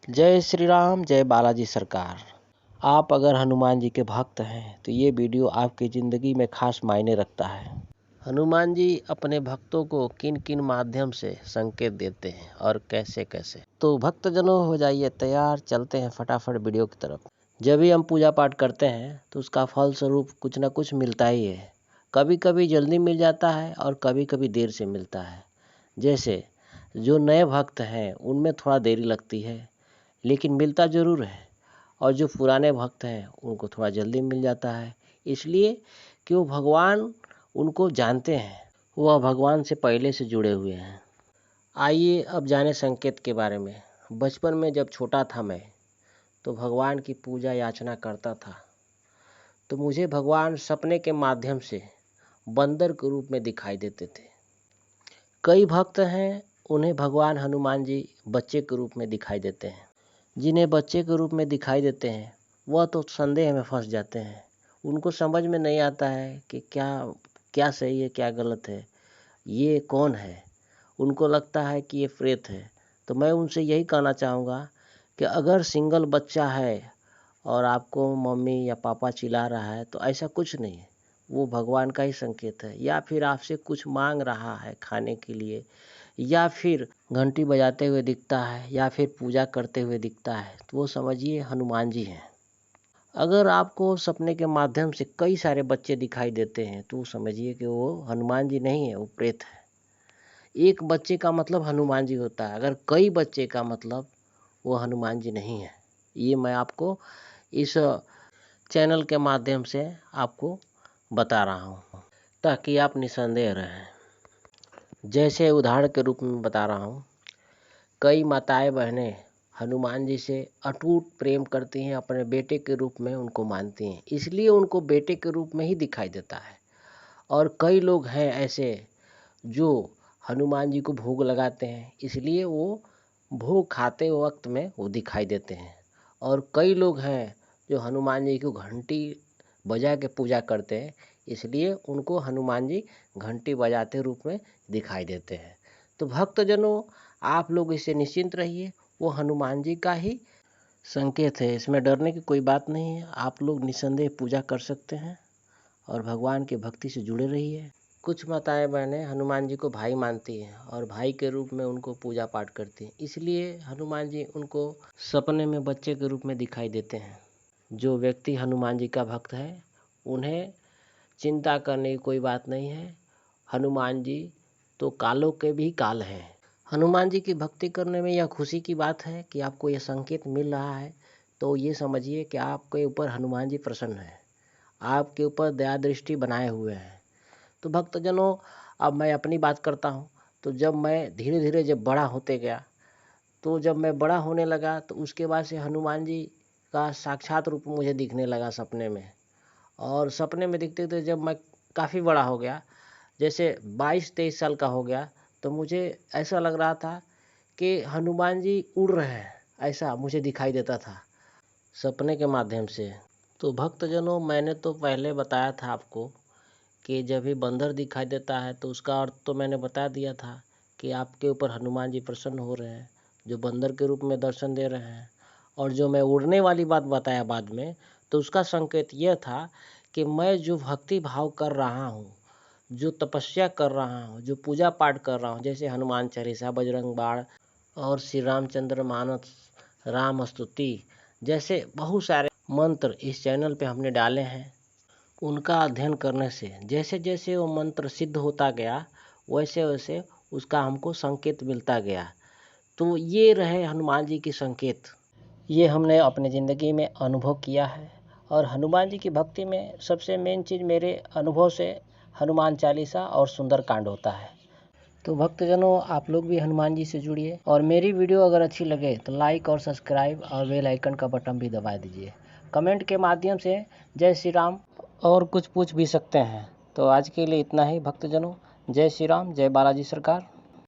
जय श्री राम, जय बालाजी सरकार। आप अगर हनुमान जी के भक्त हैं तो ये वीडियो आपकी ज़िंदगी में खास मायने रखता है। हनुमान जी अपने भक्तों को किन किन माध्यम से संकेत देते हैं और कैसे कैसे। तो भक्तजनों हो जाइए तैयार, चलते हैं फटाफट वीडियो की तरफ। जब भी हम पूजा पाठ करते हैं तो उसका फल स्वरूप कुछ ना कुछ मिलता ही है। कभी कभी जल्दी मिल जाता है और कभी कभी देर से मिलता है। जैसे जो नए भक्त हैं उनमें थोड़ा देरी लगती है, लेकिन मिलता ज़रूर है। और जो पुराने भक्त हैं उनको थोड़ा जल्दी मिल जाता है, इसलिए कि वो भगवान उनको जानते हैं, वह भगवान से पहले से जुड़े हुए हैं। आइए अब जाने संकेत के बारे में। बचपन में जब छोटा था मैं, तो भगवान की पूजा याचना करता था, तो मुझे भगवान सपने के माध्यम से बंदर के रूप में दिखाई देते थे। कई भक्त हैं, उन्हें भगवान हनुमान जी बच्चे के रूप में दिखाई देते हैं। जिन्हें बच्चे के रूप में दिखाई देते हैं वह तो संदेह में फंस जाते हैं। उनको समझ में नहीं आता है कि क्या क्या सही है क्या गलत है, ये कौन है। उनको लगता है कि ये प्रेत है। तो मैं उनसे यही कहना चाहूँगा कि अगर सिंगल बच्चा है और आपको मम्मी या पापा चिल्ला रहा है तो ऐसा कुछ नहीं है, वो भगवान का ही संकेत है। या फिर आपसे कुछ मांग रहा है खाने के लिए, या फिर घंटी बजाते हुए दिखता है, या फिर पूजा करते हुए दिखता है, तो वो समझिए हनुमान जी हैं। अगर आपको सपने के माध्यम से कई सारे बच्चे दिखाई देते हैं तो समझिए कि वो हनुमान जी नहीं है, वो प्रेत है। एक बच्चे का मतलब हनुमान जी होता है, अगर कई बच्चे का मतलब वो हनुमान जी नहीं है। ये मैं आपको इस चैनल के माध्यम से आपको बता रहा हूँ ताकि आप निसंदेह रहें। जैसे उदाहरण के रूप में बता रहा हूँ, कई माताएं बहनें हनुमान जी से अटूट प्रेम करती हैं, अपने बेटे के रूप में उनको मानती हैं, इसलिए उनको बेटे के रूप में ही दिखाई देता है। और कई लोग हैं ऐसे जो हनुमान जी को भोग लगाते हैं, इसलिए वो भोग खाते वक्त में वो दिखाई देते हैं। और कई लोग हैं जो हनुमान जी को घंटी बजा के पूजा करते हैं, इसलिए उनको हनुमान जी घंटी बजाते रूप में दिखाई देते हैं। तो भक्तजनों, आप लोग इससे निश्चिंत रहिए, वो हनुमान जी का ही संकेत है, इसमें डरने की कोई बात नहीं है। आप लोग निसंदेह पूजा कर सकते हैं और भगवान की भक्ति से जुड़े रहिए। कुछ माताएं बहनें हनुमान जी को भाई मानती हैं और भाई के रूप में उनको पूजा पाठ करती हैं, इसलिए हनुमान जी उनको सपने में बच्चे के रूप में दिखाई देते हैं। जो व्यक्ति हनुमान जी का भक्त है उन्हें चिंता करने की कोई बात नहीं है। हनुमान जी तो कालों के भी काल हैं। हनुमान जी की भक्ति करने में यह खुशी की बात है कि आपको यह संकेत मिल रहा है, तो ये समझिए कि आपके ऊपर हनुमान जी प्रसन्न है, आपके ऊपर दया दृष्टि बनाए हुए हैं। तो भक्तजनों, अब मैं अपनी बात करता हूँ। तो जब मैं धीरे धीरे जब बड़ा होते गया, तो जब मैं बड़ा होने लगा तो उसके बाद से हनुमान जी का साक्षात रूप मुझे दिखने लगा सपने में। और सपने में दिखते थे जब मैं काफ़ी बड़ा हो गया, जैसे 22-23 साल का हो गया, तो मुझे ऐसा लग रहा था कि हनुमान जी उड़ रहे हैं, ऐसा मुझे दिखाई देता था सपने के माध्यम से। तो भक्तजनों, मैंने तो पहले बताया था आपको कि जब भी बंदर दिखाई देता है तो उसका अर्थ तो मैंने बता दिया था कि आपके ऊपर हनुमान जी प्रसन्न हो रहे हैं, जो बंदर के रूप में दर्शन दे रहे हैं। और जो मैं उड़ने वाली बात बताया बाद में, तो उसका संकेत यह था कि मैं जो भक्ति भाव कर रहा हूँ, जो तपस्या कर रहा हूँ, जो पूजा पाठ कर रहा हूँ, जैसे हनुमान चालीसा, बजरंग बाण और श्री रामचंद्र मानस, राम स्तुति जैसे बहुत सारे मंत्र इस चैनल पे हमने डाले हैं। उनका अध्ययन करने से जैसे जैसे वो मंत्र सिद्ध होता गया, वैसे वैसे उसका हमको संकेत मिलता गया। तो ये रहे हनुमान जी की संकेत, ये हमने अपने ज़िंदगी में अनुभव किया है। और हनुमान जी की भक्ति में सबसे मेन चीज़ मेरे अनुभव से हनुमान चालीसा और सुंदरकांड होता है। तो भक्तजनों, आप लोग भी हनुमान जी से जुड़िए, और मेरी वीडियो अगर अच्छी लगे तो लाइक और सब्सक्राइब और बेल आइकन का बटन भी दबा दीजिए। कमेंट के माध्यम से जय श्री राम और कुछ पूछ भी सकते हैं। तो आज के लिए इतना ही भक्तजनों। जय श्री राम, जय बालाजी सरकार।